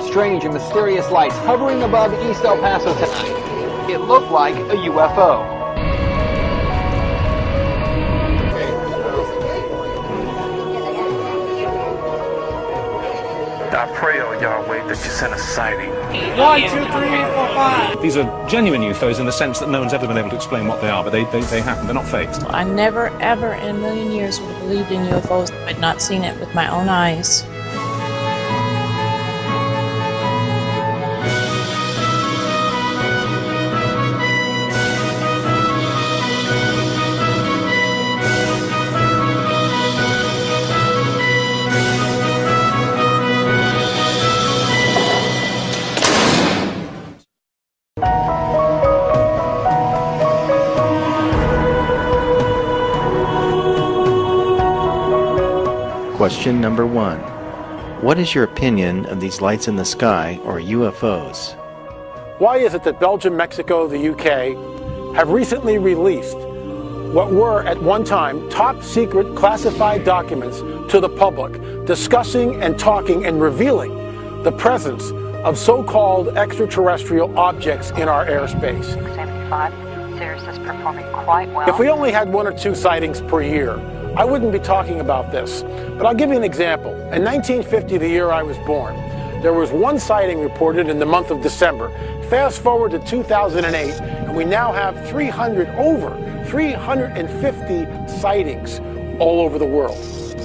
Strange and mysterious lights hovering above East El Paso tonight. It looked like a UFO. I pray, oh Yahweh, that you send a sighting. 1, 2, 3, 4, 5. These are genuine UFOs in the sense that no one's ever been able to explain what they are, but they happen. They're not faked. I never, ever in a million years would have believed in UFOs if I'd not seen it with my own eyes. Question number 1. What is your opinion of these lights in the sky, or UFOs? Why is it that Belgium, Mexico, the UK have recently released what were at one time top secret classified documents to the public, discussing and talking and revealing the presence of so-called extraterrestrial objects in our airspace? 675, Sirius is performing quite well. If we only had 1 or 2 sightings per year, I wouldn't be talking about this, but I'll give you an example. In 1950, the year I was born, there was 1 sighting reported in the month of December. Fast forward to 2008, and we now have over 350 sightings all over the world.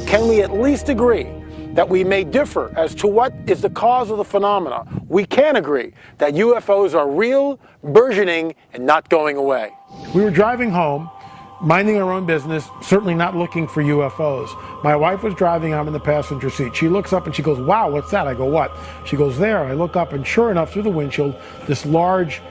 Can we at least agree that we may differ as to what is the cause of the phenomena? We can agree that UFOs are real, burgeoning, and not going away. We were driving home, minding our own business, certainly not looking for UFOs. My wife was driving, I'm in the passenger seat. She looks up and she goes, "Wow, what's that?" I go, "What?" She goes, "There." I look up and sure enough, through the windshield, this large,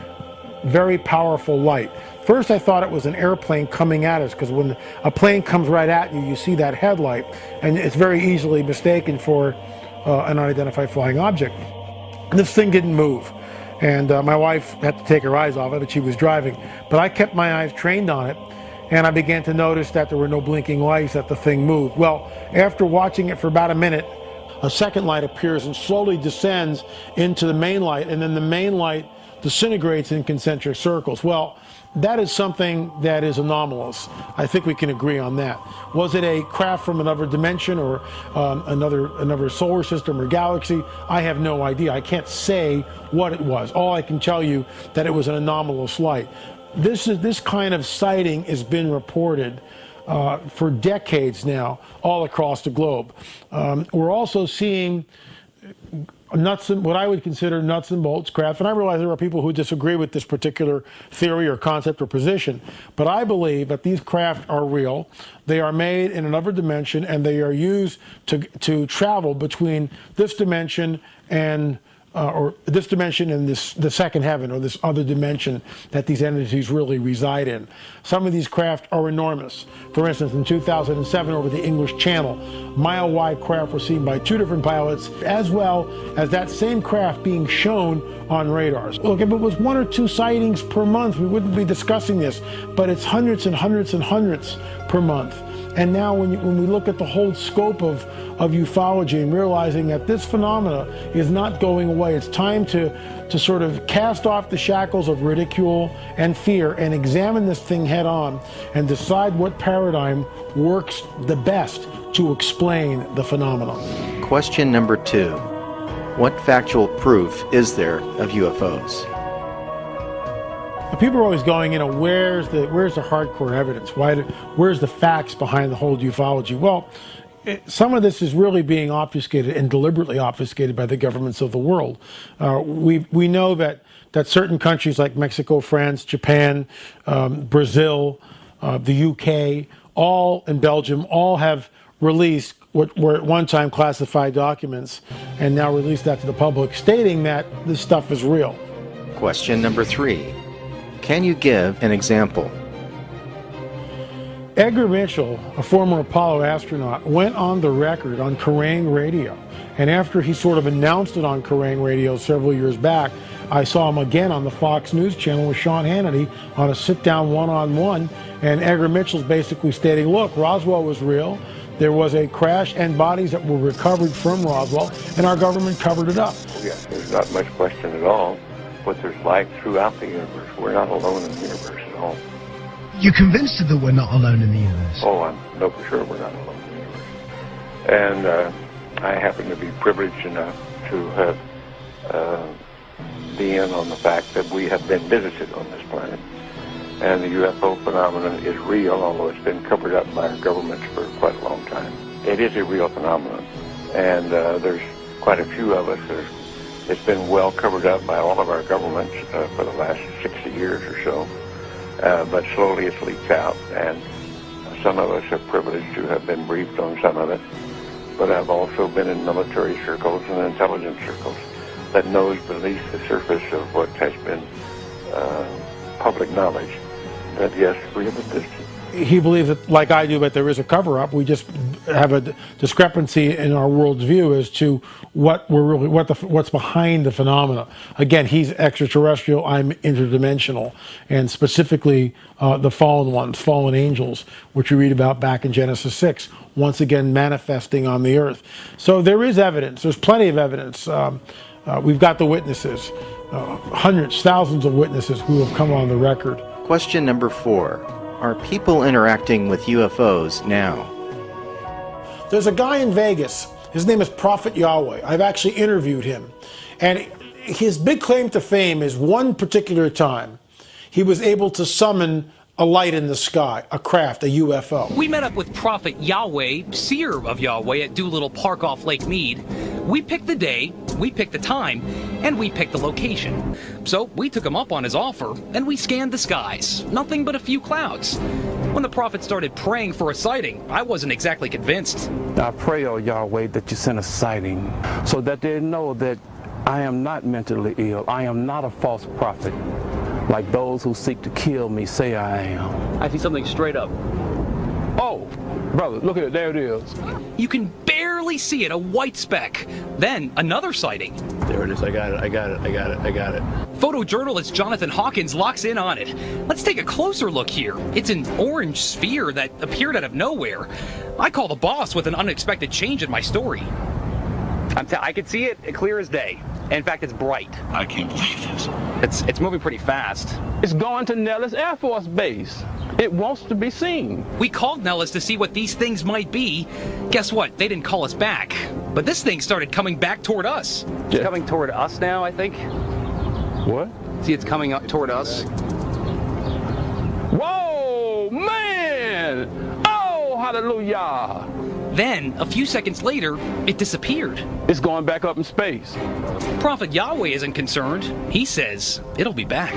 very powerful light. First I thought it was an airplane coming at us, because when a plane comes right at you, you see that headlight, and it's very easily mistaken for an unidentified flying object. This thing didn't move, and my wife had to take her eyes off it, but she was driving. But I kept my eyes trained on it, and I began to notice that there were no blinking lights, that the thing moved. Well, after watching it for about a minute, a second light appears and slowly descends into the main light, and then the main light disintegrates in concentric circles. Well, that is something that is anomalous. I think we can agree on that. Was it a craft from another dimension or another solar system or galaxy? I have no idea. I can't say what it was. All I can tell you that it was an anomalous light. This kind of sighting has been reported for decades now all across the globe. We're also seeing what I would consider nuts and bolts craft, and I realize there are people who disagree with this particular theory or concept or position, but I believe that these craft are real. They are made in another dimension, and they are used to travel between this dimension and the second heaven, or this other dimension that these entities really reside in. Some of these craft are enormous. For instance, in 2007 over the English Channel, mile-wide craft were seen by 2 different pilots, as well as that same craft being shown on radars. Look, if it was 1 or 2 sightings per month, we wouldn't be discussing this, but it's hundreds and hundreds and hundreds per month. And now when we look at the whole scope of ufology and realizing that this phenomena is not going away, it's time to sort of cast off the shackles of ridicule and fear and examine this thing head on and decide what paradigm works the best to explain the phenomenon. Question number 2. What factual proof is there of UFOs? People are always going, where's the hardcore evidence? Where's the facts behind the whole ufology? Well, some of this is really being obfuscated and deliberately obfuscated by the governments of the world. We know that certain countries like Mexico, France, Japan, Brazil, the UK, and Belgium, all have released what were at one time classified documents and now released that to the public, stating that this stuff is real. Question number 3. Can you give an example? Edgar Mitchell, a former Apollo astronaut, went on the record on Kerrang radio. And after he sort of announced it on Kerrang radio several years back, I saw him again on the Fox News channel with Sean Hannity on a sit-down one-on-one. And Edgar Mitchell's basically stating, look, Roswell was real. There was a crash and bodies that were recovered from Roswell, and our government covered it up. Yes, there's not much question at all. But there's life throughout the universe. We're not alone in the universe at all. You're convinced that we're not alone in the universe? Oh, I know for sure we're not alone in the universe. And I happen to be privileged enough to have be in on the fact that we have been visited on this planet. And the UFO phenomenon is real, although it's been covered up by our governments for quite a long time. It is a real phenomenon, and there's quite a few of us. It's been well covered up by all of our governments for the last 60 years or so, but slowly it's leaked out, and some of us are privileged to have been briefed on some of it, but I've also been in military circles and intelligence circles that knows beneath the surface of what has been public knowledge that, yes, we have existed. He believes that, like I do, that there is a cover-up. We just have a discrepancy in our world's view as to what's behind the phenomena. Again, he's extraterrestrial. I'm interdimensional, and specifically the fallen ones, fallen angels, which we read about back in Genesis 6, once again manifesting on the earth. So there is evidence. There's plenty of evidence. We've got the witnesses, hundreds, thousands of witnesses who have come on the record. Question number 4. Are people interacting with UFOs now? There's a guy in Vegas. His name is Prophet Yahweh. I've actually interviewed him. And his big claim to fame is one particular time he was able to summon a light in the sky, a craft, a UFO. We met up with Prophet Yahweh, seer of Yahweh, at Doolittle Park off Lake Mead. We picked the day, we picked the time, and we picked the location. So we took him up on his offer, and we scanned the skies. Nothing but a few clouds. When the prophet started praying for a sighting, I wasn't exactly convinced. I pray, oh Yahweh, that you send a sighting so that they know that I am not mentally ill. I am not a false prophet, like those who seek to kill me say I am. I see something straight up. Oh, brother, look at it. There it is. You can barely see it, a white speck. Then another sighting. There it is. I got it. Photojournalist Jonathan Hawkins locks in on it. Let's take a closer look here. It's an orange sphere that appeared out of nowhere. I call the boss with an unexpected change in my story. I could see it clear as day. In fact, it's bright. I can't believe this. It's moving pretty fast. It's going to Nellis Air Force Base. It wants to be seen. We called Nellis to see what these things might be. Guess what? They didn't call us back. But this thing started coming back toward us. It's coming toward us now, I think. What? See, it's coming up toward us. Whoa, man! Oh, hallelujah! Then, a few seconds later, it disappeared. It's going back up in space. Prophet Yahweh isn't concerned. He says it'll be back.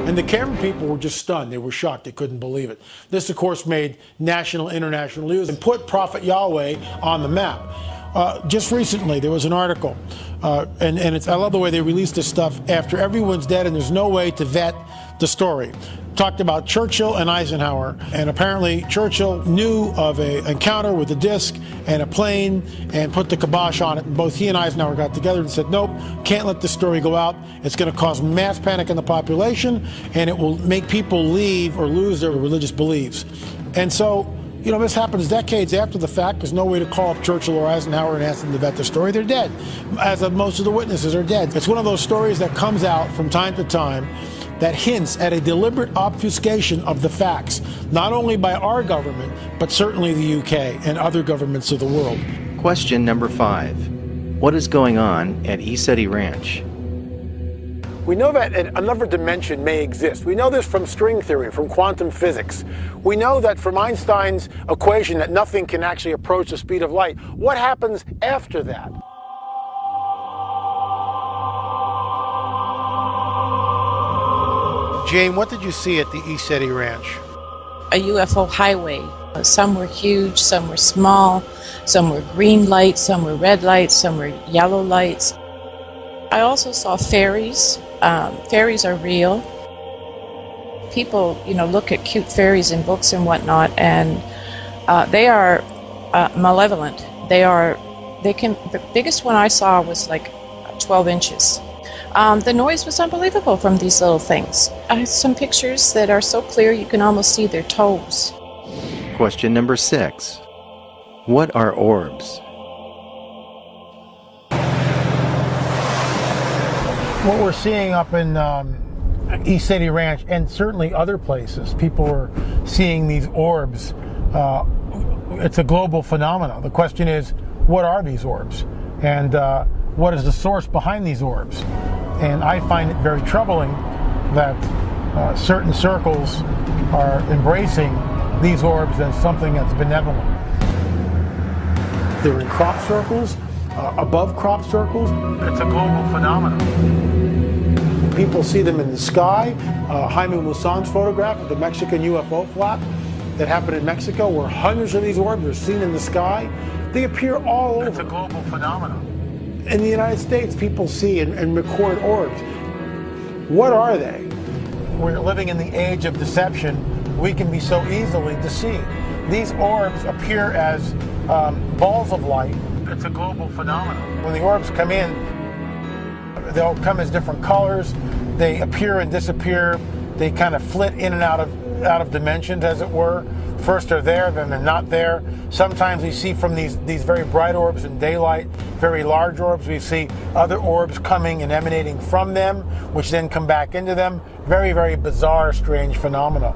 And the camera people were just stunned. They were shocked. They couldn't believe it. This, of course, made national, international news and put Prophet Yahweh on the map. Just recently, there was an article, and I love the way they released this stuff after everyone's dead and there's no way to vet the story. Talked about Churchill and Eisenhower, and apparently Churchill knew of an encounter with a disc and a plane and put the kibosh on it, and both he and Eisenhower got together and said, nope, can't let this story go out. It's going to cause mass panic in the population, and it will make people leave or lose their religious beliefs. And so, you know, this happens decades after the fact. There's no way to call up Churchill or Eisenhower and ask them to vet the story. They're dead, as most of the witnesses are dead. It's one of those stories that comes out from time to time that hints at a deliberate obfuscation of the facts, not only by our government, but certainly the UK and other governments of the world. Question number 5. What is going on at Isetti Ranch? We know that another dimension may exist. We know this from string theory, from quantum physics. We know that from Einstein's equation that nothing can actually approach the speed of light. What happens after that? Jane, what did you see at the Isetti Ranch? A UFO highway. Some were huge, some were small, some were green lights, some were red lights, some were yellow lights. I also saw fairies. Fairies are real. People, you know, look at cute fairies in books and whatnot, and they are malevolent. The biggest one I saw was like 12 inches. The noise was unbelievable from these little things. I have some pictures that are so clear you can almost see their toes. Question number 6. What are orbs? What we're seeing up in East City Ranch, and certainly other places, people are seeing these orbs. It's a global phenomenon. The question is, what are these orbs? And what is the source behind these orbs? And I find it very troubling that certain circles are embracing these orbs as something that's benevolent. They're in crop circles, above crop circles. It's a global phenomenon. People see them in the sky. Jaime Maussan's photograph of the Mexican UFO flap that happened in Mexico, where hundreds of these orbs are seen in the sky. They appear all over. It's a global phenomenon. In the United States, people see and record orbs. What are they? We're living in the age of deception. We can be so easily deceived. These orbs appear as balls of light. It's a global phenomenon. When the orbs come in, they'll come as different colors. They appear and disappear. They kind of flit in and out of dimensions, as it were. First they're there, then they're not there. Sometimes we see from these very bright orbs in daylight, very large orbs. We see other orbs coming and emanating from them, which then come back into them. Very, very bizarre, strange phenomena.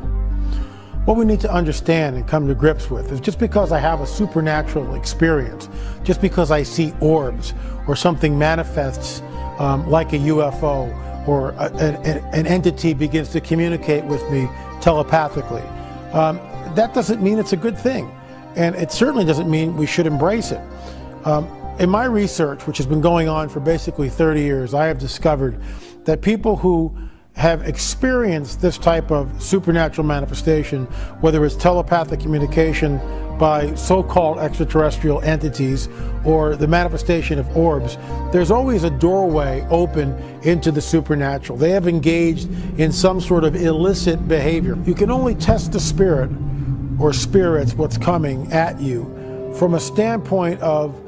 What we need to understand and come to grips with is, just because I have a supernatural experience, just because I see orbs or something manifests like a UFO, or an entity begins to communicate with me telepathically, that doesn't mean it's a good thing. And it certainly doesn't mean we should embrace it. In my research, which has been going on for basically 30 years, I have discovered that people who have experienced this type of supernatural manifestation, whether it's telepathic communication by so-called extraterrestrial entities or the manifestation of orbs, there's always a doorway open into the supernatural. They have engaged in some sort of illicit behavior. You can only test the spirit or spirits, what's coming at you, from a standpoint of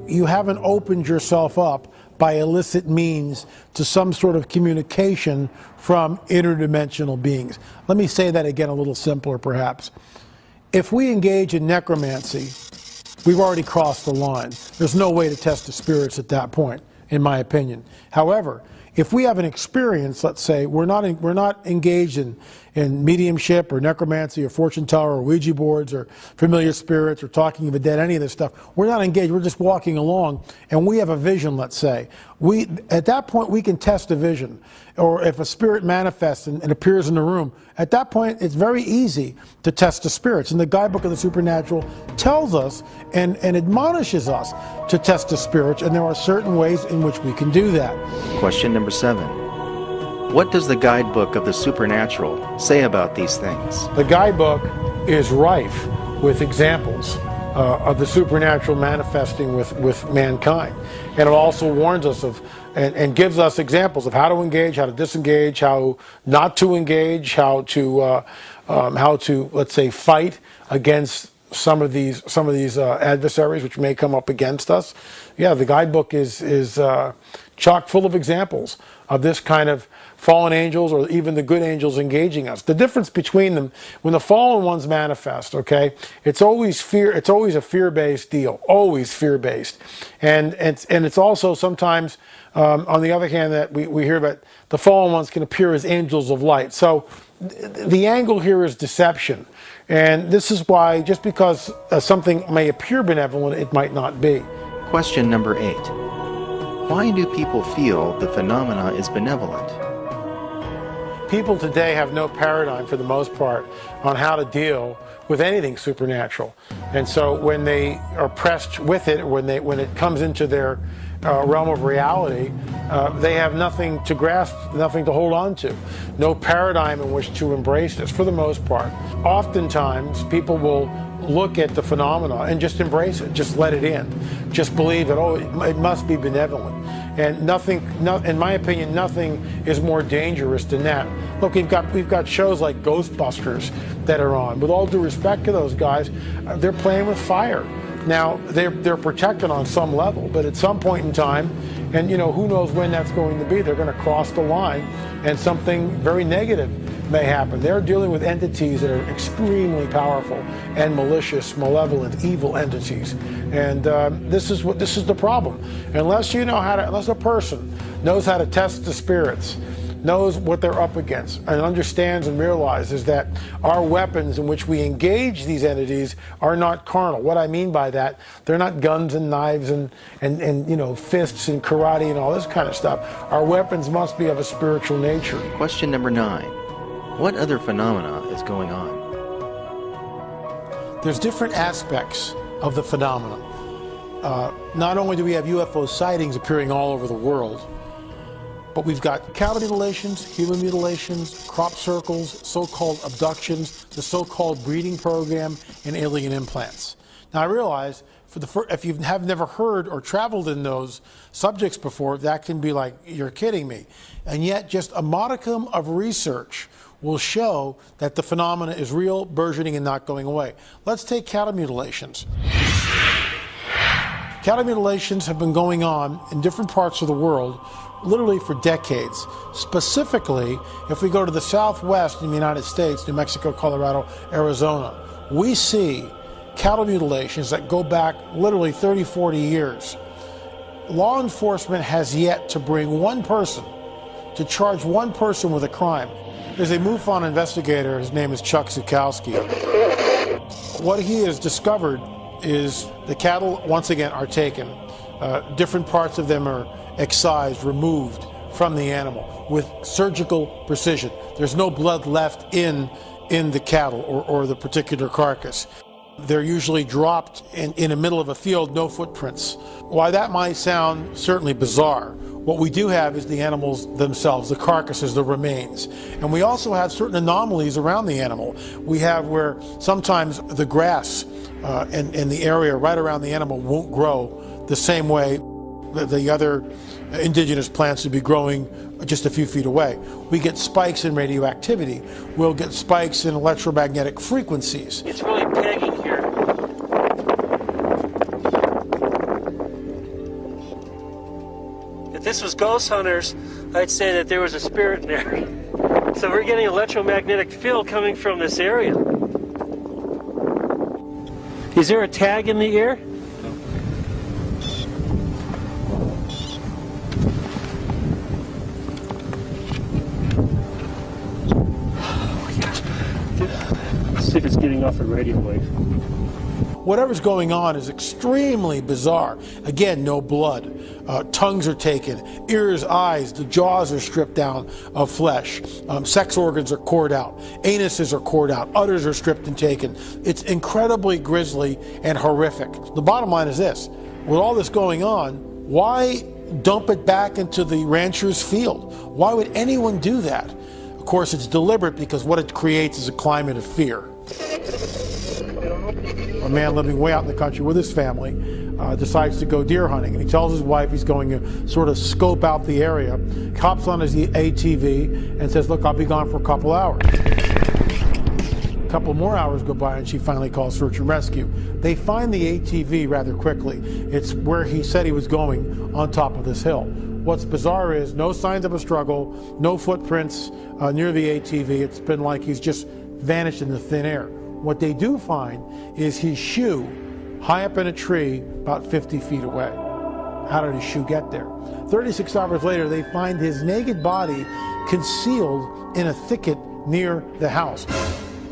you haven't opened yourself up by illicit means to some sort of communication from interdimensional beings. Let me say that again a little simpler, perhaps. If we engage in necromancy, we've already crossed the line. There's no way to test the spirits at that point, in my opinion. However, if we have an experience, let's say, we're not engaged in mediumship or necromancy or fortune teller or Ouija boards or familiar spirits or talking of the dead, any of this stuff. We're not engaged, we're just walking along, and we have a vision, let's say. At that point, we can test a vision. Or if a spirit manifests and appears in the room, at that point, it's very easy to test the spirits. And the Guidebook of the Supernatural tells us and admonishes us to test the spirits, and there are certain ways in which we can do that. Question number 7. What does the Guidebook of the Supernatural say about these things? The Guidebook is rife with examples of the supernatural manifesting with mankind. And it also warns us of and gives us examples of how to engage, how to disengage, how not to engage, how to let's say fight against some of these adversaries which may come up against us. Yeah, the Guidebook is chock full of examples of this kind of fallen angels or even the good angels engaging us. The difference between them, when the fallen ones manifest, okay, it's always fear. It's always a fear-based deal, always fear-based, and it's also sometimes on the other hand that we hear that the fallen ones can appear as angels of light. So the angle here is deception, and this is why just because something may appear benevolent, it might not be. Question number 8. Why do people feel the phenomena is benevolent? People today have no paradigm, for the most part, on how to deal with anything supernatural. And so when they are pressed with it, when it comes into their realm of reality, they have nothing to grasp, nothing to hold on to. No paradigm in which to embrace this, for the most part. Oftentimes, people will look at the phenomena and just embrace it, just let it in. Just believe that, oh, it must be benevolent. And in my opinion, nothing is more dangerous than that. Look, we've got shows like Ghostbusters that are on. With all due respect to those guys, they're playing with fire. Now, they're protected on some level, but at some point in time, and who knows when that's going to be, they're going to cross the line and something very negative may happen. They're dealing with entities that are extremely powerful and malicious, malevolent, evil entities. And this is the problem. Unless unless a person knows how to test the spirits, knows what they're up against, and understands and realizes that our weapons in which we engage these entities are not carnal. What I mean by that, they're not guns and knives and fists and karate and all this kind of stuff. Our weapons must be of a spiritual nature. Question number 9. What other phenomena is going on? There's different aspects of the phenomenon. Not only do we have UFO sightings appearing all over the world, but we've got cattle mutilations, human mutilations, crop circles, so-called abductions, the so-called breeding program, and alien implants. Now I realize, if you have never heard or traveled in those subjects before, that can be like, you're kidding me. And yet just a modicum of research will show that the phenomena is real, burgeoning, and not going away. Let's take cattle mutilations. Cattle mutilations have been going on in different parts of the world literally for decades. Specifically, if we go to the southwest in the United States, New Mexico, Colorado, Arizona, we see cattle mutilations that go back literally 30, 40 years. Law enforcement has yet to bring one person, to charge one person with a crime. There's a MUFON investigator, his name is Chuck Zukowski. What he has discovered is the cattle, once again, are taken. Different parts of them are excised, removed from the animal with surgical precision. There's no blood left in the cattle or the particular carcass. They're usually dropped in the middle of a field, no footprints. While that might sound certainly bizarre, what we do have is the animals themselves, the carcasses, the remains. And we also have certain anomalies around the animal. We have where sometimes the grass in the area right around the animal won't grow the same way the other indigenous plants would be growing just a few feet away. We get spikes in radioactivity. We'll get spikes in electromagnetic frequencies. It's really pegging here. If this was ghost hunters, I'd say that there was a spirit in there. So we're getting electromagnetic field coming from this area. Is there a tag in the ear? See if it's getting off the radio wave. Whatever's going on is extremely bizarre. Again, no blood. Tongues are taken, ears, eyes, the jaws are stripped down of flesh. Sex organs are cored out. Anuses are cored out. Udders are stripped and taken. It's incredibly grisly and horrific. The bottom line is this. With all this going on, why dump it back into the rancher's field? Why would anyone do that? Of course, it's deliberate because what it creates is a climate of fear. A man living way out in the country with his family decides to go deer hunting, and he tells his wife he's going to sort of scope out the area, hops on his ATV and says, look, I'll be gone for a couple hours. A couple more hours go by and she finally calls search and rescue. They find the ATV rather quickly. It's where he said he was going, on top of this hill. What's bizarre is no signs of a struggle, no footprints near the ATV. It's been like he's just vanished in the thin air. What they do find is his shoe high up in a tree about 50 feet away. How did his shoe get there? 36 hours later, they find his naked body concealed in a thicket near the house.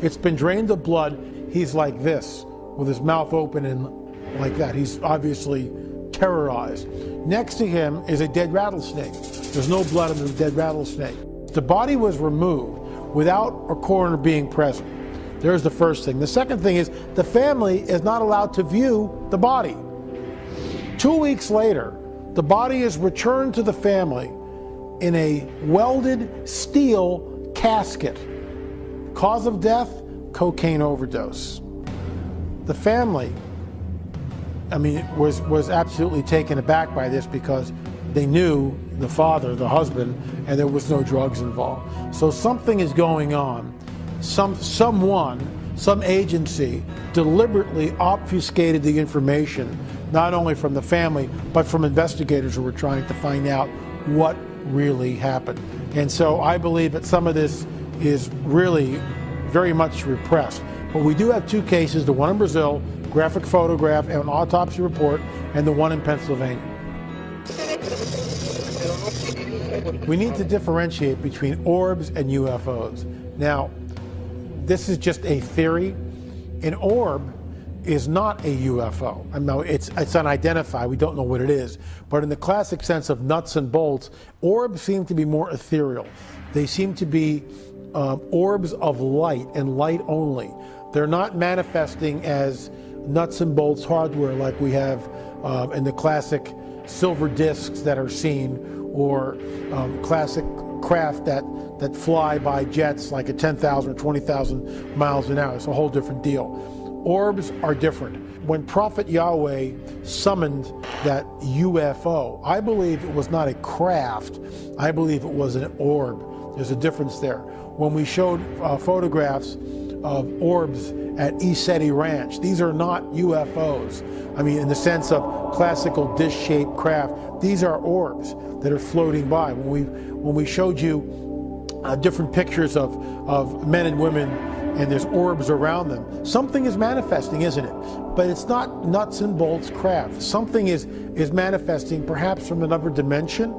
It's been drained of blood. He's like this, with his mouth open and like that. He's obviously terrorized. Next to him is a dead rattlesnake. There's no blood in the dead rattlesnake. The body was removed without a coroner being present. There's the first thing. The second thing is the family is not allowed to view the body. 2 weeks later, the body is returned to the family in a welded steel casket. Cause of death, cocaine overdose. The family, was absolutely taken aback by this because they knew the father, the husband, and there was no drugs involved. So something is going on. Someone some agency deliberately obfuscated the information, not only from the family, but from investigators who were trying to find out what really happened. And so I believe that some of this is really very much repressed. But we do have two cases, the one in Brazil, graphic photograph and an autopsy report, and the one in Pennsylvania. We need to differentiate between orbs and UFOs. Now, this is just a theory. An orb is not a UFO. I mean, it's unidentified. We don't know what it is. But in the classic sense of nuts and bolts, orbs seem to be more ethereal. They seem to be orbs of light and light only. They're not manifesting as nuts and bolts hardware like we have in the classic silver discs that are seen, or classic craft that fly by jets like at 10,000 or 20,000 miles an hour. It's a whole different deal. Orbs are different. When Prophet Yahweh summoned that UFO, I believe it was not a craft. I believe it was an orb. There's a difference there. When we showed photographs of orbs at Isetti Ranch, these are not UFOs. I mean, in the sense of classical dish-shaped craft, these are orbs that are floating by. When we showed you different pictures of men and women, and there's orbs around them, something is manifesting, isn't it? But it's not nuts and bolts craft. Something is manifesting, perhaps from another dimension.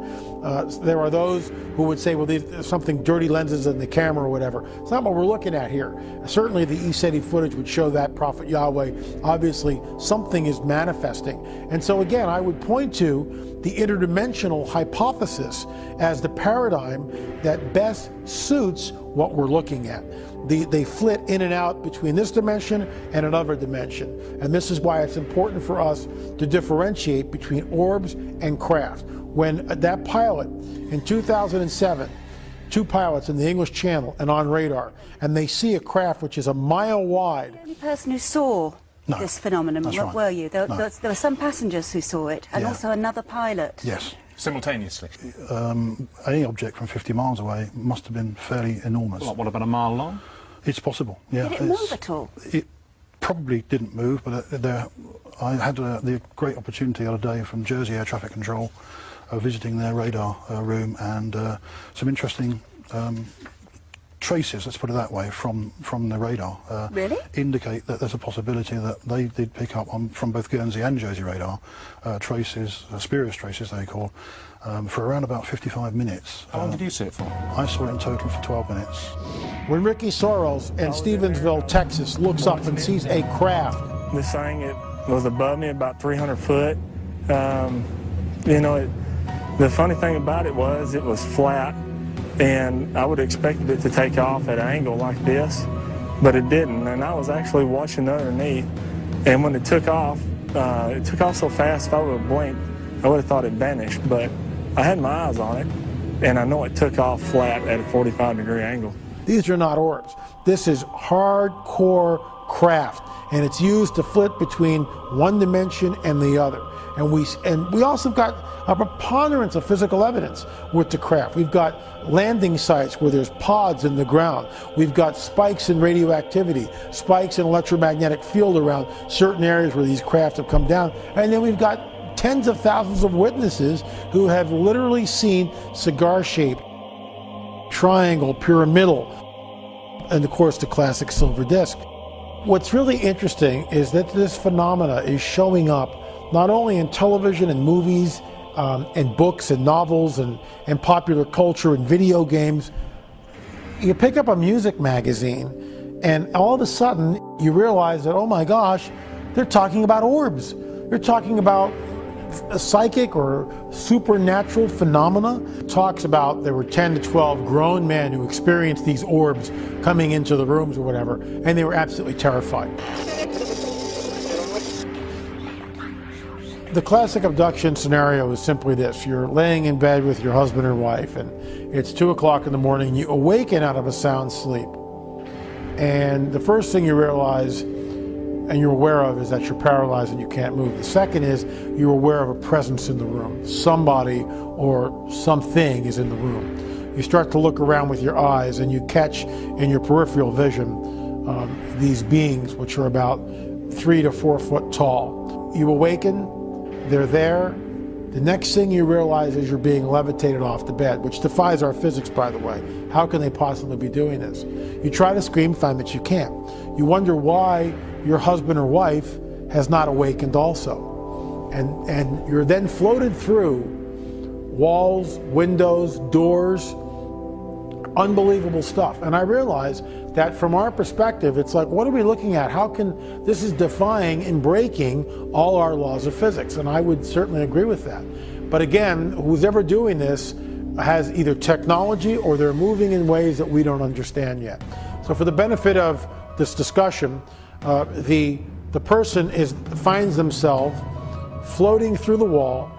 There are those who would say, well, there's something dirty lenses in the camera or whatever. It's not what we're looking at here. Certainly the Isetti footage would show that, Prophet Yahweh. Obviously, something is manifesting. And so again, I would point to the interdimensional hypothesis as the paradigm that best suits what we're looking at. They flit in and out between this dimension and another dimension. And this is why it's important for us to differentiate between orbs and craft. When that pilot in 2007, two pilots in the English Channel and on radar, and they see a craft which is a mile wide. The only person who saw this phenomenon, right. were you? There were some passengers who saw it, and also another pilot. Yes. Simultaneously? Any object from 50 miles away must have been fairly enormous. What about a mile long? It's possible, yeah. Did it move at all? It probably didn't move, but I had the great opportunity the other day from Jersey Air Traffic Control, visiting their radar room, and some interesting traces, let's put it that way, from the radar really? Indicate that there's a possibility that they did pick up on, from both Guernsey and Jersey radar, traces, spurious traces they call, for around about 55 minutes. How long did you see it for? I saw it in total for 12 minutes. When Ricky Soros in Stevensville, Texas looks up and sees a craft. This thing, it was above me about 300 foot. You know, the funny thing about it was flat, and I would have expected it to take off at an angle like this, but it didn't, and I was actually watching underneath, and when it took off so fast, if I would have blinked, I would have thought it vanished, but I had my eyes on it, and I know it took off flat at a 45-degree angle. These are not orbs. This is hardcore craft, and it's used to flit between one dimension and the other. And we also got a preponderance of physical evidence with the craft. We've got landing sites where there's pods in the ground. We've got spikes in radioactivity, spikes in electromagnetic field around certain areas where these craft have come down. And then we've got tens of thousands of witnesses who have literally seen cigar-shaped, triangle, pyramidal, and of course the classic silver disc. What's really interesting is that this phenomena is showing up not only in television and movies and books and novels and popular culture and video games. You pick up a music magazine and all of a sudden you realize that, oh my gosh, they're talking about orbs. They're talking about a psychic or supernatural phenomena. It talks about there were 10 to 12 grown men who experienced these orbs coming into the rooms or whatever, and they were absolutely terrified. The classic abduction scenario is simply this. You're laying in bed with your husband or wife, and it's 2 o'clock in the morning, and you awaken out of a sound sleep. And the first thing you realize and you're aware of is that you're paralyzed and you can't move. The second is you're aware of a presence in the room. Somebody or something is in the room. You start to look around with your eyes and you catch in your peripheral vision these beings, which are about 3 to 4 foot tall. You awaken, they're there. The next thing you realize is you're being levitated off the bed, which defies our physics, by the way. How can they possibly be doing this? You try to scream, find that you can't. You wonder why your husband or wife has not awakened also. And you're then floated through walls, windows, doors, unbelievable stuff. And I realize that from our perspective, it's like, what are we looking at? How can, this is defying and breaking all our laws of physics. And I would certainly agree with that. But again, who's ever doing this has either technology or they're moving in ways that we don't understand yet. So for the benefit of this discussion, the person finds themselves floating through the wall,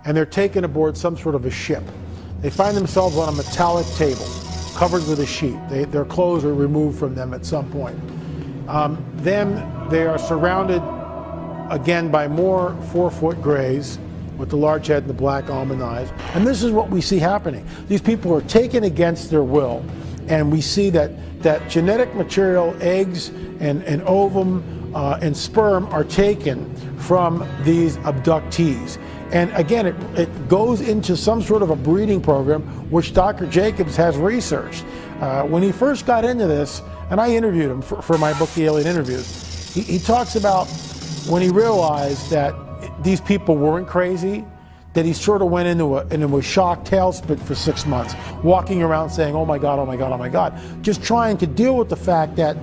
and they're taken aboard some sort of a ship. They find themselves on a metallic table covered with a sheet. Their clothes are removed from them at some point. Then they are surrounded again by more 4-foot grays with the large head and the black almond eyes. And this is what we see happening. These people are taken against their will, and we see that genetic material, eggs and ovum and sperm are taken from these abductees. And again, it goes into some sort of a breeding program, which Dr. Jacobs has researched. When he first got into this, and I interviewed him for my book, The Alien Interviews, he talks about when he realized that these people weren't crazy, that he sort of went into a shock tailspin for 6 months, walking around saying, oh my God, oh my God, oh my God, just trying to deal with the fact that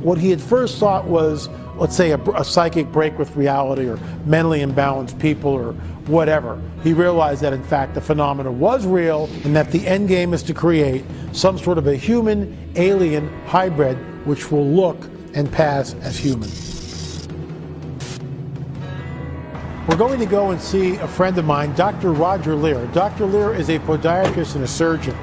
what he had first thought was, let's say, a psychic break with reality or mentally imbalanced people or whatever. He realized that, in fact, the phenomena was real and that the end game is to create some sort of a human-alien hybrid which will look and pass as human. We're going to go and see a friend of mine, Dr. Roger Lear. Dr. Lear is a podiatrist and a surgeon,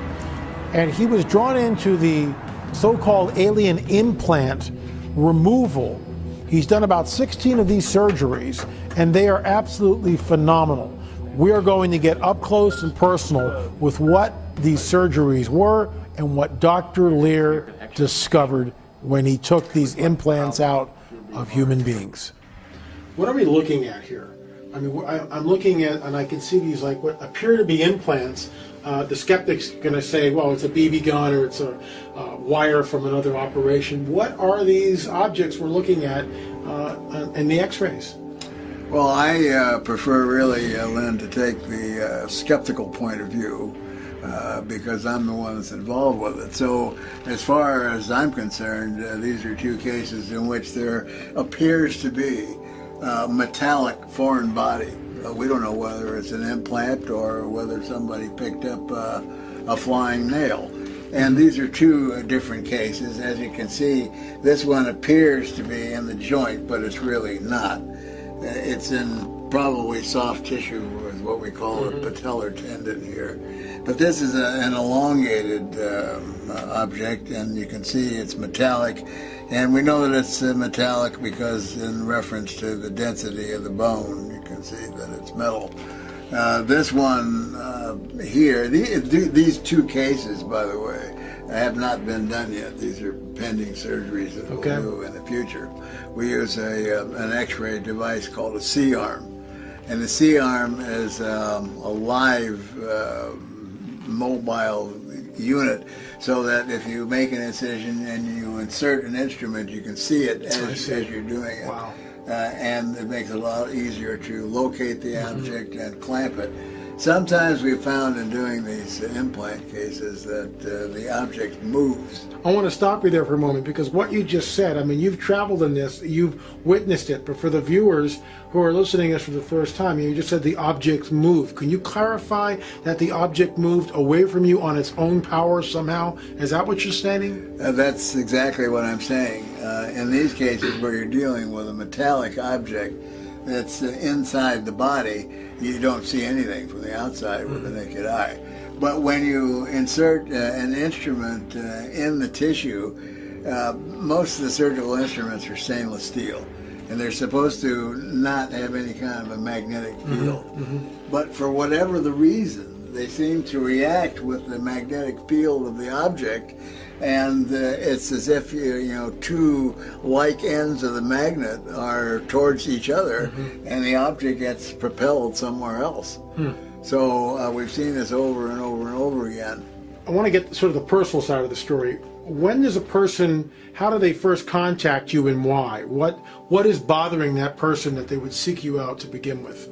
and he was drawn into the so-called alien implant removal. He's done about 16 of these surgeries, and they are absolutely phenomenal. We are going to get up close and personal with what these surgeries were and what Dr. Lear discovered when he took these implants out of human beings. What are we looking at here? I mean, I'm looking at, and I can see these like what appear to be implants. The skeptic's going to say, well, it's a BB gun or it's a wire from another operation. What are these objects we're looking at in the x-rays? Well, I prefer really, Lynn, to take the skeptical point of view because I'm the one that's involved with it. So as far as I'm concerned, these are two cases in which there appears to be metallic foreign body. We don't know whether it's an implant or whether somebody picked up a flying nail. And these are two different cases. As you can see, this one appears to be in the joint, but it's really not. It's in probably soft tissue, with what we call a patellar tendon here. But this is an elongated object, and you can see it's metallic. And we know that it's metallic because in reference to the density of the bone, you can see that it's metal. This one here, these two cases, by the way, have not been done yet. These are pending surgeries that we'll do in the future. We use an X-ray device called a C-arm. And the C-arm is a live mobile unit, so that if you make an incision and you insert an instrument, you can see it as you're doing it. Wow. And it makes it a lot easier to locate the object and clamp it. Sometimes we've found in doing these implant cases that the object moves. I want to stop you there for a moment, because what you just said, I mean, you've traveled in this, you've witnessed it, but for the viewers who are listening to this for the first time, you just said the object moved. Can you clarify that the object moved away from you on its own power somehow? Is that what you're saying? That's exactly what I'm saying. In these cases where you're dealing with a metallic object that's inside the body, you don't see anything from the outside with the naked eye. But when you insert an instrument in the tissue, most of the surgical instruments are stainless steel, and they're supposed to not have any kind of a magnetic field. But for whatever the reason, they seem to react with the magnetic field of the object, and it's as if two like ends of the magnet are towards each other, and the object gets propelled somewhere else. So we've seen this over and over and over again. I want to get sort of the personal side of the story. When does a person, how do they first contact you and why? What is bothering that person that they would seek you out to begin with?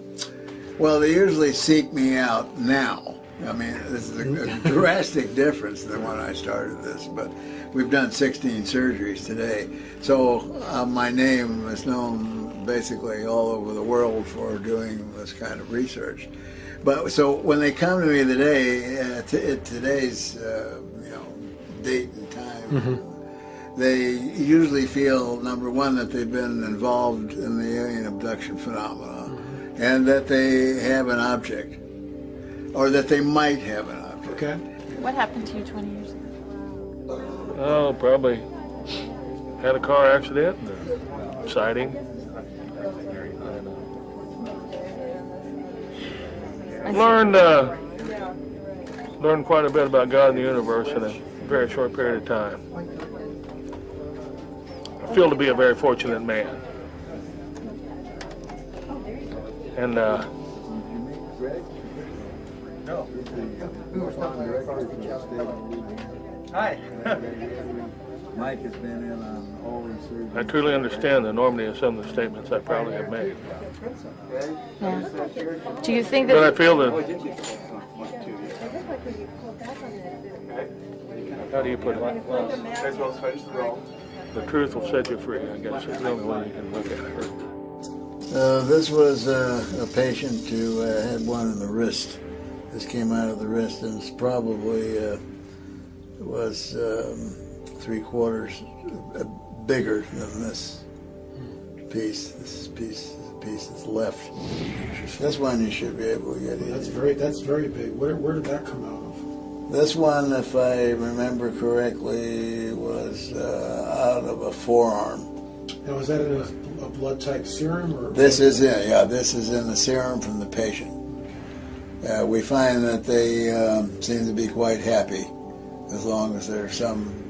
Well, they usually seek me out now. I mean, this is a drastic difference than when I started this, but we've done 16 surgeries today. So my name is known basically all over the world for doing this kind of research. But so when they come to me today, at today's date and time, they usually feel, number one, that they've been involved in the alien abduction phenomena, and that they have an object, or that they might have an object. Okay. What happened to you 20 years ago? Oh, probably had a car accident, a sighting. Learned quite a bit about God and the universe in a very short period of time. I feel to be a very fortunate man. And Hi. Mike has been in on all these surgeries. I truly understand the enormity of some of the statements I probably have made. Yeah. Do you think that... But I feel that... How do you put it? The truth will set you free, I guess. It's the only way you can look at it. This was a patient who had one in the wrist. This came out of the wrist, and it's probably was 3/4 bigger than this piece. This piece that's left. This one you should be able to get in. That's very big. Where did that come out of? This one, if I remember correctly, was out of a forearm. Now, is that in a blood type serum? Or this is in, yeah, this is in the serum from the patient. We find that they seem to be quite happy as long as there's some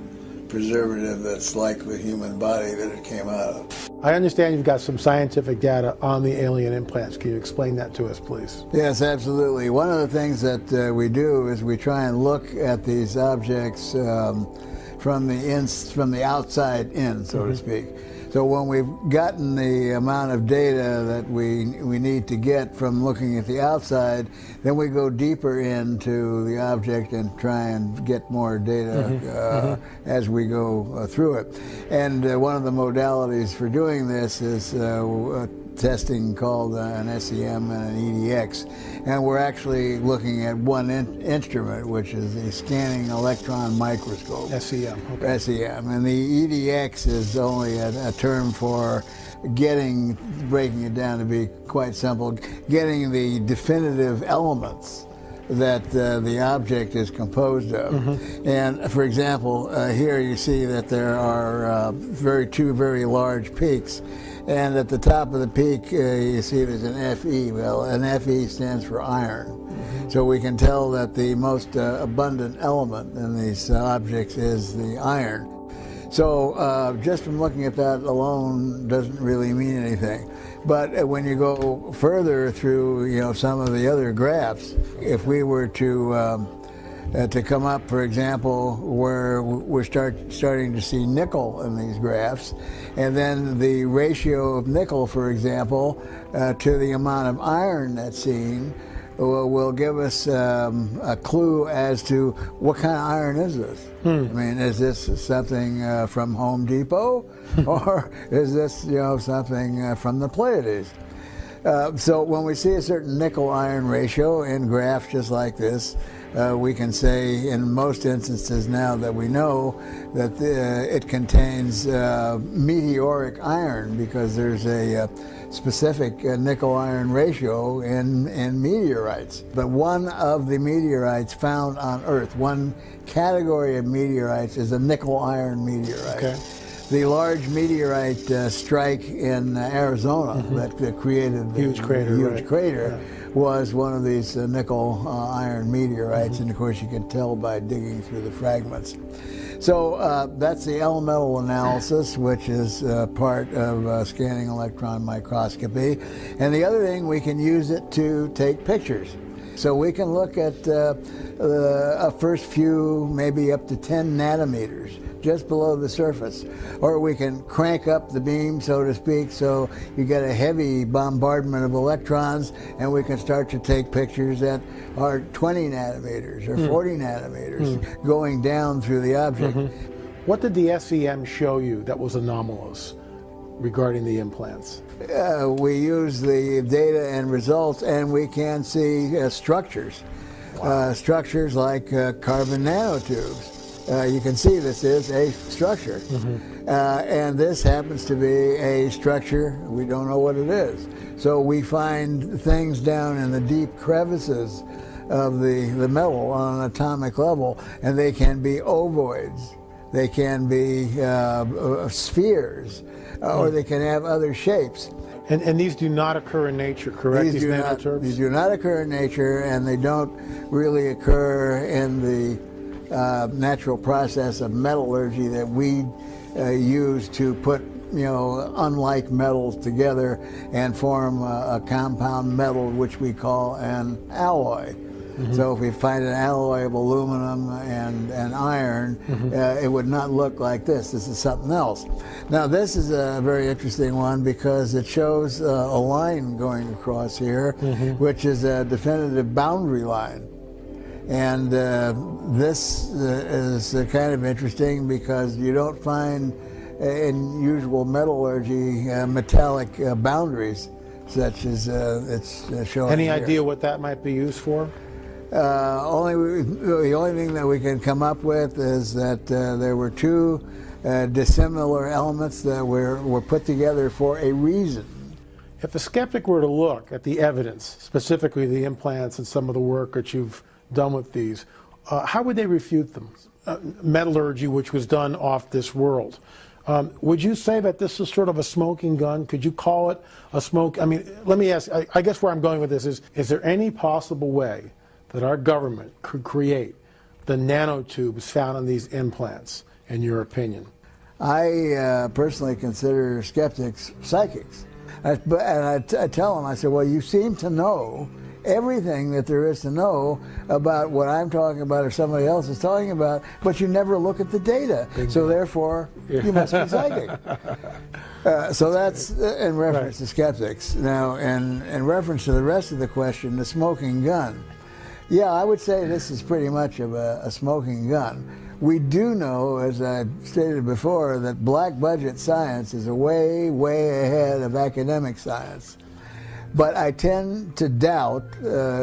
preservative that's like the human body that it came out of. I understand you've got some scientific data on the alien implants. Can you explain that to us, please? Yes, absolutely. One of the things that we do is we try and look at these objects from the outside in, so to speak. So when we've gotten the amount of data that we need to get from looking at the outside, then we go deeper into the object and try and get more data as we go through it. And one of the modalities for doing this is testing called an SEM and an EDX. And we're actually looking at one instrument, which is the scanning electron microscope. SEM. Okay. SEM. And the EDX is only a term for breaking it down to be quite simple, getting the definitive elements that the object is composed of. And for example, here you see that there are two very large peaks. And at the top of the peak, you see there's an Fe. Well, an Fe stands for iron. So we can tell that the most abundant element in these objects is the iron. So just from looking at that alone doesn't really mean anything. But when you go further through, some of the other graphs, if we were to come up, for example, where we're starting to see nickel in these graphs, and then the ratio of nickel, for example, to the amount of iron that's seen, will give us a clue as to what kind of iron is this. I mean, is this something from Home Depot, or is this something from the Pleiades? So when we see a certain nickel-iron ratio in graphs just like this, we can say in most instances now that we know that it contains meteoric iron, because there's a specific nickel-iron ratio in meteorites. But one of the meteorites found on Earth, one category of meteorites, is a nickel-iron meteorite. Okay. The large meteorite strike in Arizona that created the huge crater was one of these nickel iron meteorites, and of course you can tell by digging through the fragments. So that's the elemental analysis, which is part of scanning electron microscopy. And the other thing, we can use it to take pictures. So we can look at a first few, maybe up to 10 nanometers, just below the surface. Or we can crank up the beam, so to speak, so you get a heavy bombardment of electrons, and we can start to take pictures that are 20 nanometers or 40 nanometers going down through the object. What did the SEM show you that was anomalous regarding the implants? We use the data and results, and we can see structures. Structures like carbon nanotubes. You can see this is a structure. And this happens to be a structure, we don't know what it is. So we find things down in the deep crevices of the metal on an atomic level, and they can be ovoids, they can be spheres, or they can have other shapes. And these do not occur in nature, correct? These nanotubes? These do not occur in nature, and they don't really occur in the natural process of metallurgy that we use to put, unlike metals together and form a compound metal, which we call an alloy. So if we find an alloy of aluminum and iron, it would not look like this. This is something else. Now this is a very interesting one because it shows a line going across here, which is a definitive boundary line. And this is kind of interesting because you don't find in usual metallurgy metallic boundaries such as it's shown Any here. idea what that might be used for? The only thing that we can come up with is that there were two dissimilar elements that were put together for a reason. If a skeptic were to look at the evidence, specifically the implants and some of the work that you've done with these, how would they refute them? Metallurgy, which was done off this world. Would you say that this is sort of a smoking gun? Could you call it a smoke? I mean, let me ask, I guess where I'm going with this is there any possible way that our government could create the nanotubes found in these implants, in your opinion? I personally consider skeptics psychics. And I tell them, I say, well, you seem to know everything that there is to know about what I'm talking about or somebody else is talking about, but you never look at the data. So therefore, you must be psychic. So that's in reference to skeptics. Now, in reference to the rest of the question, the smoking gun. Yeah, I would say this is pretty much of a smoking gun. We do know, as I stated before, that black budget science is way, way ahead of academic science. But I tend to doubt,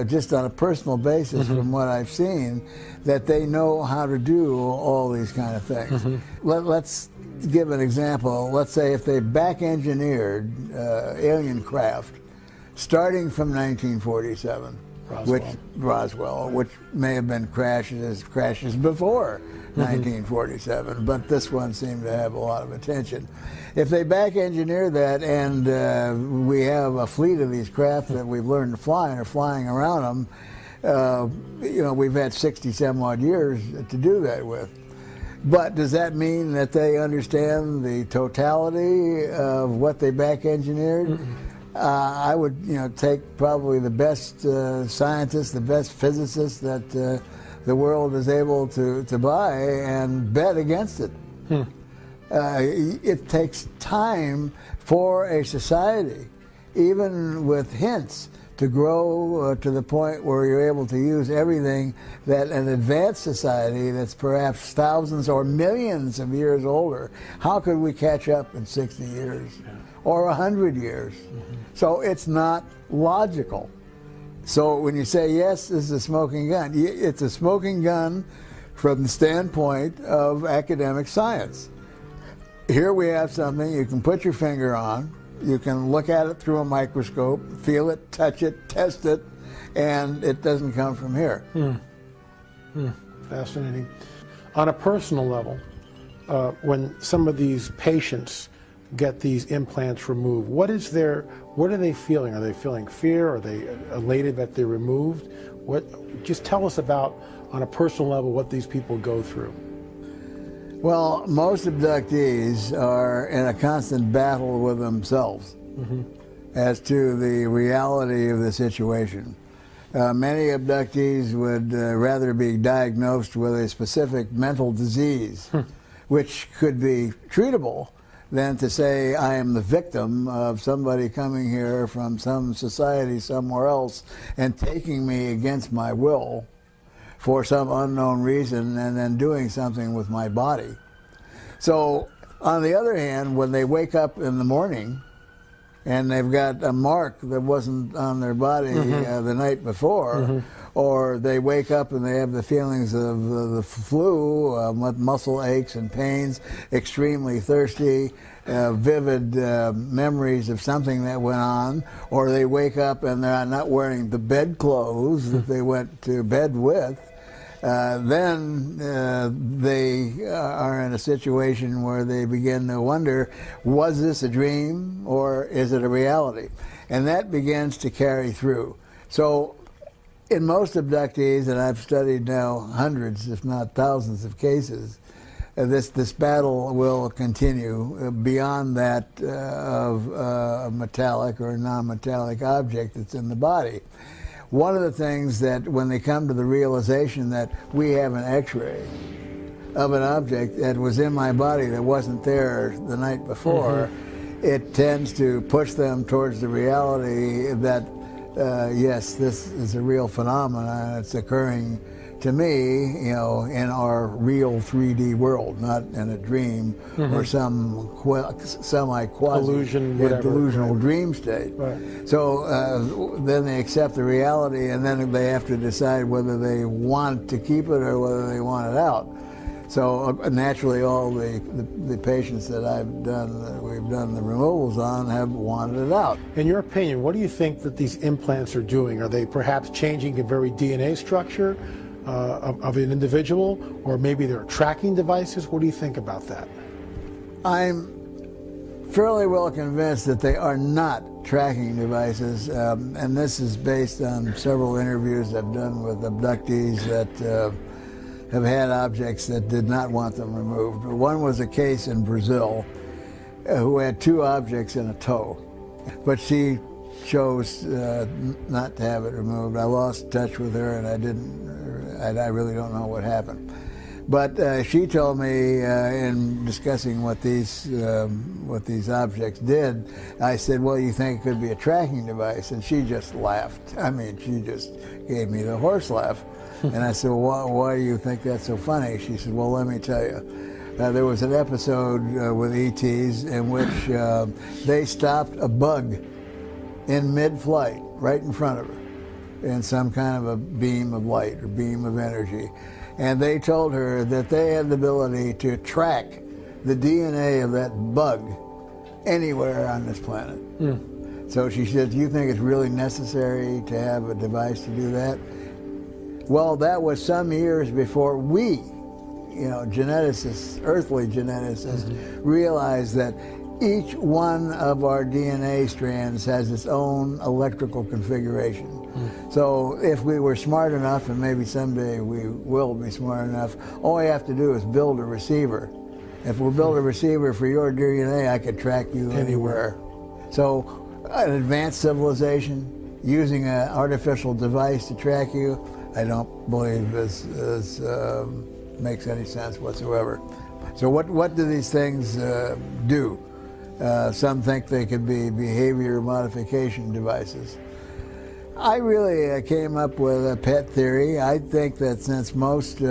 just on a personal basis from what I've seen, that they know how to do all these kind of things. Let's give an example. Let's say if they back-engineered alien craft starting from 1947, Roswell, which may have been crashes before 1947, but this one seemed to have a lot of attention. If they back-engineer that and we have a fleet of these craft that we've learned to fly and are flying around them, we've had 60-some-odd years to do that with. But does that mean that they understand the totality of what they back-engineered? I would, take probably the best scientists, the best physicists that the world is able to buy and bet against it. It takes time for a society, even with hints, to grow to the point where you're able to use everything that an advanced society that's perhaps thousands or millions of years older, how could we catch up in 60 years or 100 years? So it's not logical. So when you say, yes, this is a smoking gun, it's a smoking gun from the standpoint of academic science. Here we have something you can put your finger on, you can look at it through a microscope, feel it, touch it, test it, and it doesn't come from here. Fascinating. On a personal level, when some of these patients get these implants removed, what are they feeling? Are they feeling fear? Are they elated that they're removed? Just tell us about, on a personal level, what these people go through. Well, most abductees are in a constant battle with themselves as to the reality of the situation. Many abductees would rather be diagnosed with a specific mental disease, which could be treatable, than to say I am the victim of somebody coming here from some society somewhere else and taking me against my will for some unknown reason and then doing something with my body. So, on the other hand, when they wake up in the morning and they've got a mark that wasn't on their body the night before, or they wake up and they have the feelings of the flu, with muscle aches and pains, extremely thirsty, vivid memories of something that went on, or they wake up and they're not wearing the bedclothes that they went to bed with, then they are in a situation where they begin to wonder, was this a dream or is it a reality? And that begins to carry through. So in most abductees, and I've studied now hundreds, if not thousands of cases, this battle will continue beyond that of a metallic or non-metallic object that's in the body. One of the things that when they come to the realization that we have an x-ray of an object that was in my body that wasn't there the night before, it tends to push them towards the reality that yes, this is a real phenomenon. It's occurring to me, you know, in our real 3D world, not in a dream or some semi-quasi delusional dream state. So then they accept the reality, and then they have to decide whether they want to keep it or whether they want it out. So naturally, all the patients that we've done the removals on, have wanted it out. In your opinion, what do you think that these implants are doing? Are they perhaps changing the very DNA structure of an individual, or maybe they're tracking devices? What do you think about that? I'm fairly well convinced that they are not tracking devices, and this is based on several interviews I've done with abductees that have had objects that did not want them removed. One was a case in Brazil who had 2 objects in a toe, but she chose not to have it removed. I lost touch with her, and I really don't know what happened. But she told me in discussing what these objects did, I said, well, you think it could be a tracking device? And she just laughed. I mean, she just gave me the horse laugh. And I said, well, why do you think that's so funny? She said, well, let me tell you. There was an episode with ETs in which they stopped a bug in mid-flight, right in front of her, in some kind of a beam of light or beam of energy. And they told her that they had the ability to track the DNA of that bug anywhere on this planet. So she said, do you think it's really necessary to have a device to do that? Well, that was some years before we, you know, geneticists, earthly geneticists, realized that each one of our DNA strands has its own electrical configuration. So if we were smart enough, and maybe someday we will be smart enough, all we have to do is build a receiver. If we build a receiver for your DNA, I could track you anywhere. So an advanced civilization using an artificial device to track you, I don't believe this makes any sense whatsoever. So what do these things do? Some think they could be behavior modification devices. I really came up with a pet theory. I think that since most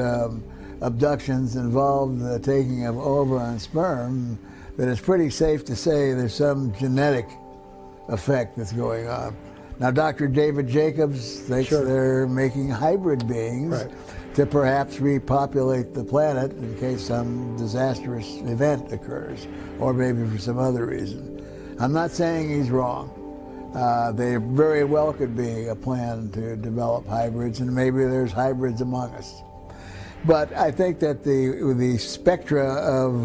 abductions involve the taking of ova and sperm, that it's pretty safe to say there's some genetic effect that's going on. Now, Dr. David Jacobs thinks they're making hybrid beings to perhaps repopulate the planet in case some disastrous event occurs, or maybe for some other reason. I'm not saying he's wrong. There very well could be a plan to develop hybrids, and maybe there's hybrids among us. But I think that the spectra of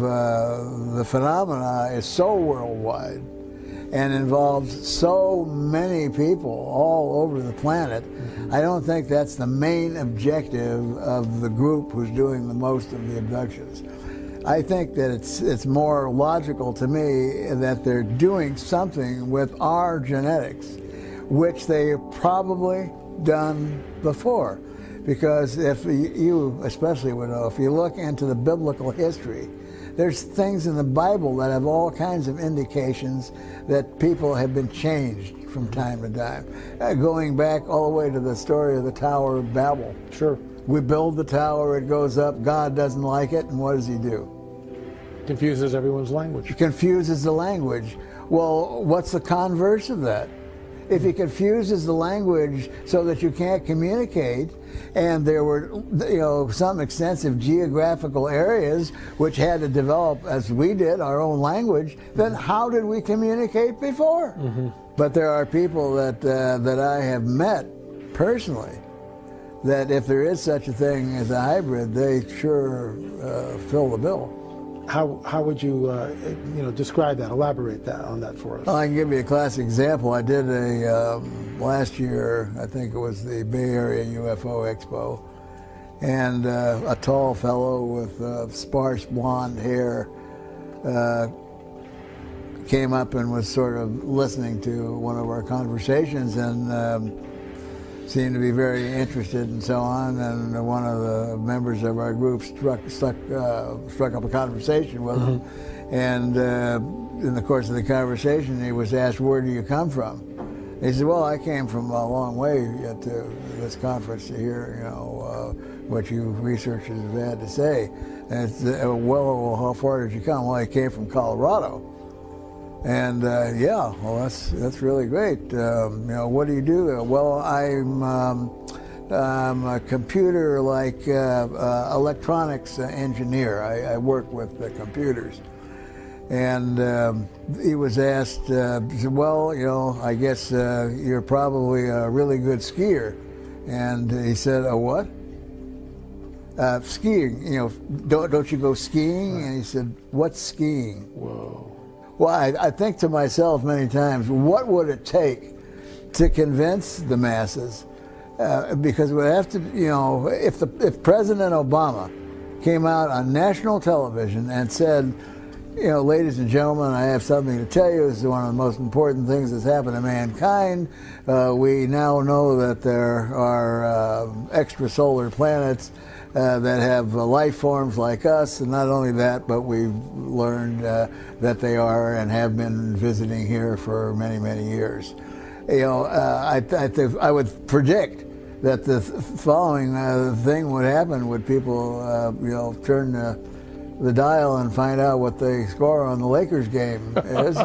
the phenomena is so worldwide and involves so many people all over the planet. I don't think that's the main objective of the group who's doing the most of the abductions. I think that it's more logical to me that they're doing something with our genetics, which they've probably done before. Because if you especially would know, if you look into the biblical history, there's things in the Bible that have all kinds of indications that people have been changed from time to time. Going back all the way to the story of the Tower of Babel. Sure. We build the tower, it goes up, God doesn't like it, and what does he do? Confuses everyone's language. He confuses the language. Well, what's the converse of that? If he confuses the language so that you can't communicate, and there were, some extensive geographical areas which had to develop, as we did, our own language, then how did we communicate before? But there are people that I have met personally that if there is such a thing as a hybrid, they sure fill the bill. How would you describe that, elaborate on that for us? Well, I can give you a classic example. I did last year, I think it was the Bay Area UFO Expo, and a tall fellow with sparse blonde hair came up and was sort of listening to one of our conversations and seemed to be very interested and so on, and one of the members of our group struck up a conversation with him, and in the course of the conversation he was asked, "Where do you come from?" He said, "Well, I came from a long way to this conference to hear what you researchers have had to say." And it's, well, how far did you come? Well, I came from Colorado. And yeah, well, that's really great. What do you do? Well, I'm a computer, electronics engineer. I work with the computers. And he was asked, he said, "Well, I guess you're probably a really good skier." And he said, "A what?" Skiing. Don't you go skiing? And he said, "What's skiing?" Whoa. Well, I think to myself many times, what would it take to convince the masses? Because it would have to, if President Obama came out on national television and said, "Ladies and gentlemen, I have something to tell you. This is one of the most important things that's happened to mankind. We now know that there are extrasolar planets that have life forms like us, and not only that, but we've learned that they are and have been visiting here for many, many years." I would predict that the following thing would happen: would people, turn the dial and find out what the score on the Lakers game is,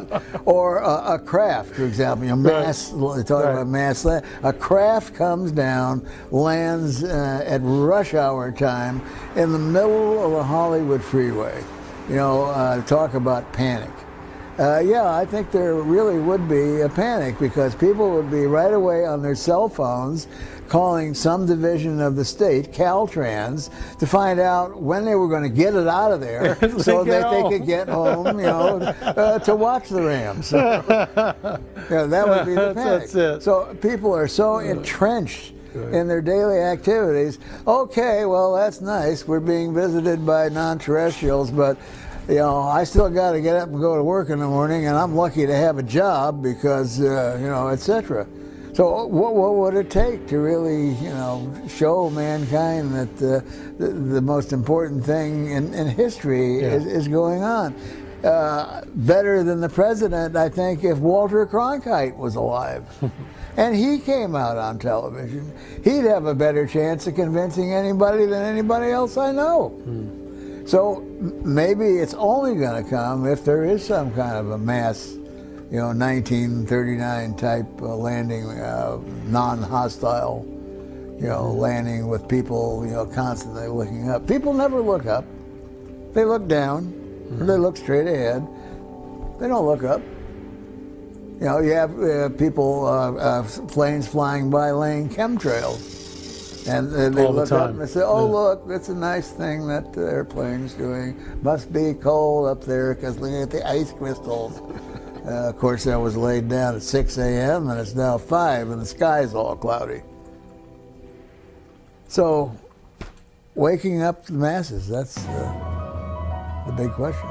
or a craft, for example. About mass. A craft comes down, lands at rush hour time in the middle of the Hollywood freeway. Talk about panic. Yeah, I think there really would be a panic, because people would be right away on their cell phones calling some division of the state, Caltrans, to find out when they were going to get it out of there so that they could get home, to watch the Rams. That would be the panic. That's it. So people are so entrenched in their daily activities. Okay, well, that's nice. We're being visited by non-terrestrials, but I still got to get up and go to work in the morning, and I'm lucky to have a job because, etc. So what would it take to really, show mankind that the most important thing in history is going on? Better than the president, I think, if Walter Cronkite was alive. And he came out on television, he'd have a better chance of convincing anybody than anybody else I know. So maybe it's only going to come if there is some kind of a mass, 1939 type landing, non-hostile, landing with people, constantly looking up. People never look up. They look down. They look straight ahead. They don't look up. You have people, planes flying by laying chemtrails. And they All the look up time. and they say, oh, look, that's a nice thing that the airplane's doing. Must be cold up there because look at the ice crystals. Of course, that was laid down at 6 a.m. and it's now 5 and the sky's all cloudy. So, waking up the masses, that's the big question.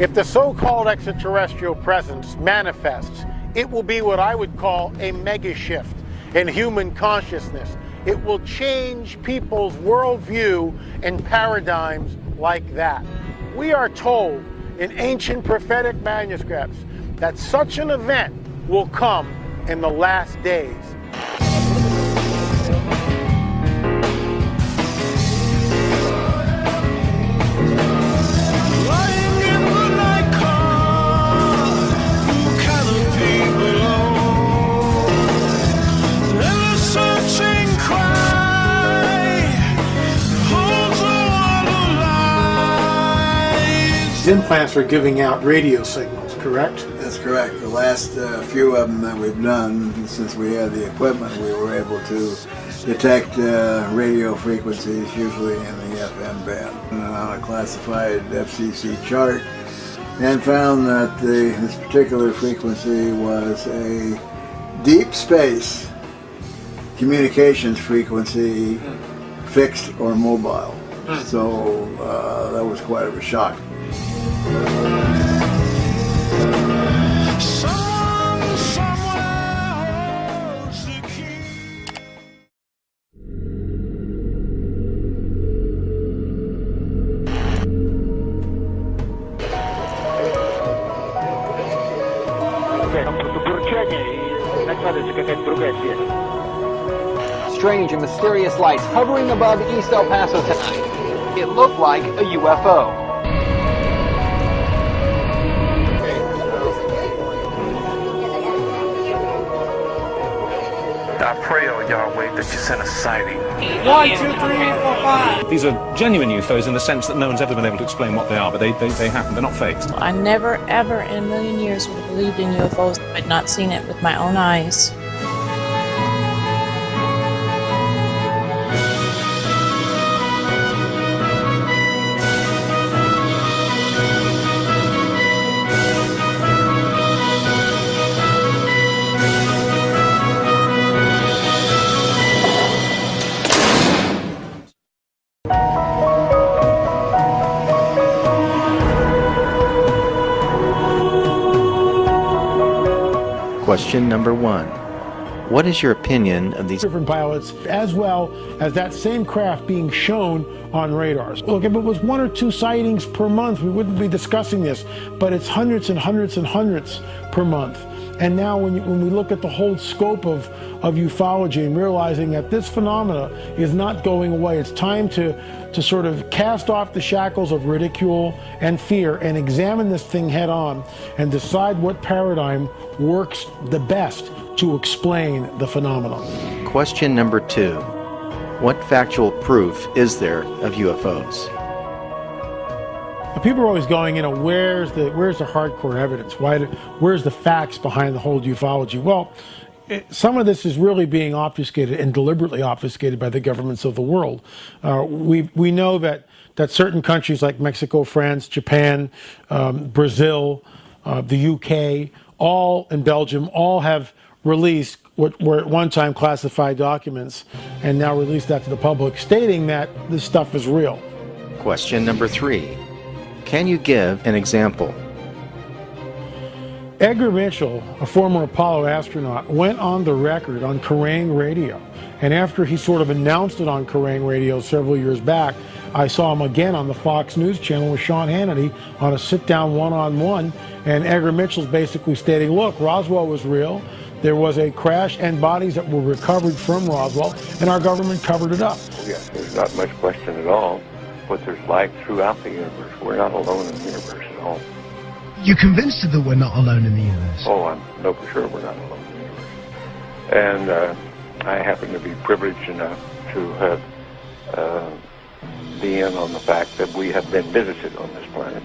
If the so-called extraterrestrial presence manifests, it will be what I would call a mega shift in human consciousness. It will change people's worldview and paradigms like that. We are told in ancient prophetic manuscripts that such an event will come in the last days. Implants are giving out radio signals, correct? That's correct. The last few of them that we've done, since we had the equipment, we were able to detect radio frequencies, usually in the FM band, and on a classified FCC chart, and found that this particular frequency was a deep space communications frequency, fixed or mobile. So that was quite of a shock. Strange and mysterious lights hovering above East El Paso tonight. It looked like a UFO. I pray, oh Yahweh, that you send a sighting. 1, 2, 3, 4, 5. These are genuine UFOs in the sense that no one's ever been able to explain what they are, but they happen. They're not fakes. I never, ever in a million years would have believed in UFOs if I'd not seen it with my own eyes. Question number 1. What is your opinion of these different pilots, as well as that same craft being shown on radars? Look, if it was 1 or 2 sightings per month, we wouldn't be discussing this, but it's hundreds and hundreds and hundreds per month. And now when we look at the whole scope of ufology and realizing that this phenomena is not going away, it's time to sort of cast off the shackles of ridicule and fear and examine this thing head on and decide what paradigm works the best to explain the phenomenon. Question number 2. What factual proof is there of UFOs? People are always going, where's the hardcore evidence? Where's the facts behind the whole ufology? Well, some of this is really being obfuscated and deliberately obfuscated by the governments of the world. We know that certain countries like Mexico, France, Japan, Brazil, the UK, and Belgium all have released what were at one time classified documents and now released that to the public, stating that this stuff is real. Question number 3. Can you give an example? Edgar Mitchell, a former Apollo astronaut, went on the record on Kerrang Radio. And after he sort of announced it on Kerrang Radio several years back, I saw him again on the Fox News channel with Sean Hannity on a sit-down one-on-one. And Edgar Mitchell's basically stating, look, Roswell was real. There was a crash and bodies that were recovered from Roswell, and our government covered it up. Yes, there's not much question at all. But there's life throughout the universe. We're not alone in the universe at all. You're convinced that we're not alone in the universe? Oh, I know for sure we're not alone in the universe. And I happen to be privileged enough to have be in on the fact that we have been visited on this planet.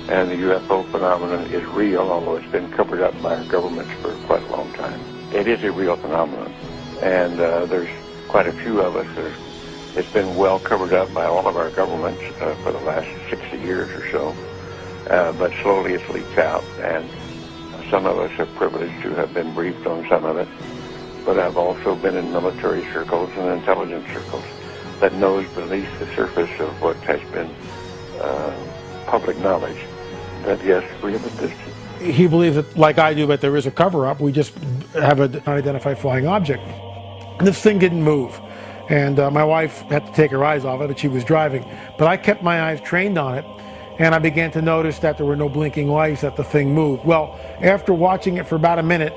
And the UFO phenomenon is real, although it's been covered up by our governments for quite a long time. It is a real phenomenon, and there's quite a few of us. It's been well covered up by all of our governments for the last 60 years or so, but slowly it's leaked out, and some of us are privileged to have been briefed on some of it, but I've also been in military circles and intelligence circles that knows beneath the surface of what has been public knowledge that, yes, we have been visited. He believes that, like I do, that there is a cover-up. We just have an unidentified flying object. This thing didn't move, and my wife had to take her eyes off it, and she was driving. But I kept my eyes trained on it, and I began to notice that there were no blinking lights, that the thing moved. Well, after watching it for about a minute,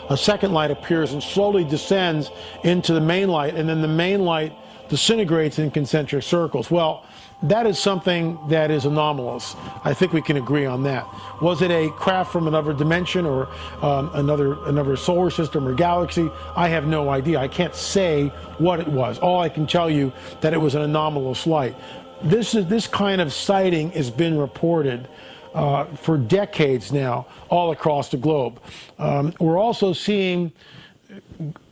a second light appears and slowly descends into the main light, and then the main light disintegrates in concentric circles. Well, that is something that is anomalous. I think we can agree on that. Was it a craft from another dimension or another solar system or galaxy? I have no idea. I can't say what it was. All I can tell you that it was an anomalous light. This kind of sighting has been reported for decades now all across the globe. We're also seeing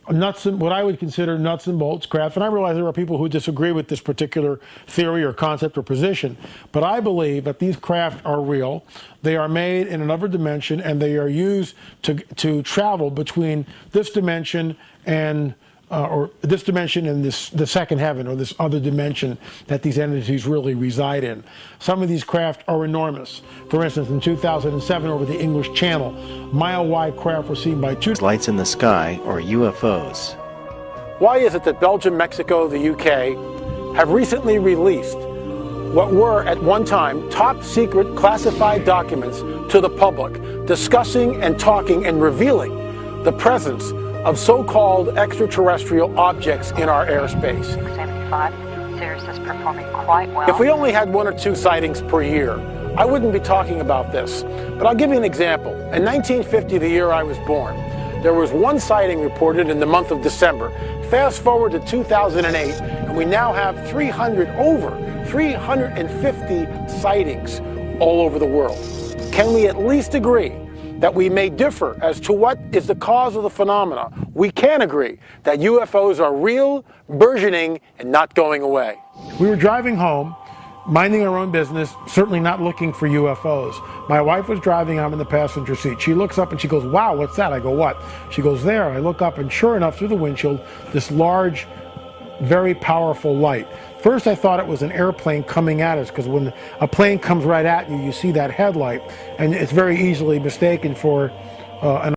what I would consider nuts and bolts craft, and I realize there are people who disagree with this particular theory or concept or position, but I believe that these craft are real. They are made in another dimension, and they are used to travel between this dimension and the second heaven, or this other dimension that these entities really reside in. Some of these craft are enormous. For instance, in 2007 over the English Channel, mile-wide craft were seen by two lights in the sky, or UFOs. Why is it that Belgium, Mexico, the UK have recently released what were at one time top secret classified documents to the public, discussing and talking and revealing the presence of so-called extraterrestrial objects in our airspace? 75, Sirius is performing quite well. If we only had 1 or 2 sightings per year, I wouldn't be talking about this. But I'll give you an example. In 1950, the year I was born, there was 1 sighting reported in the month of December. Fast forward to 2008, and we now have over 350 sightings all over the world. Can we at least agree that we may differ as to what is the cause of the phenomena? We can agree that UFOs are real, burgeoning, and not going away. We were driving home, minding our own business, certainly not looking for UFOs. My wife was driving, I'm in the passenger seat. She looks up and she goes, "Wow, what's that?" I go, "What?" She goes, "There." I look up, and sure enough, through the windshield, this large, very powerful light. First, I thought it was an airplane coming at us, because when a plane comes right at you, you see that headlight, and it's very easily mistaken for an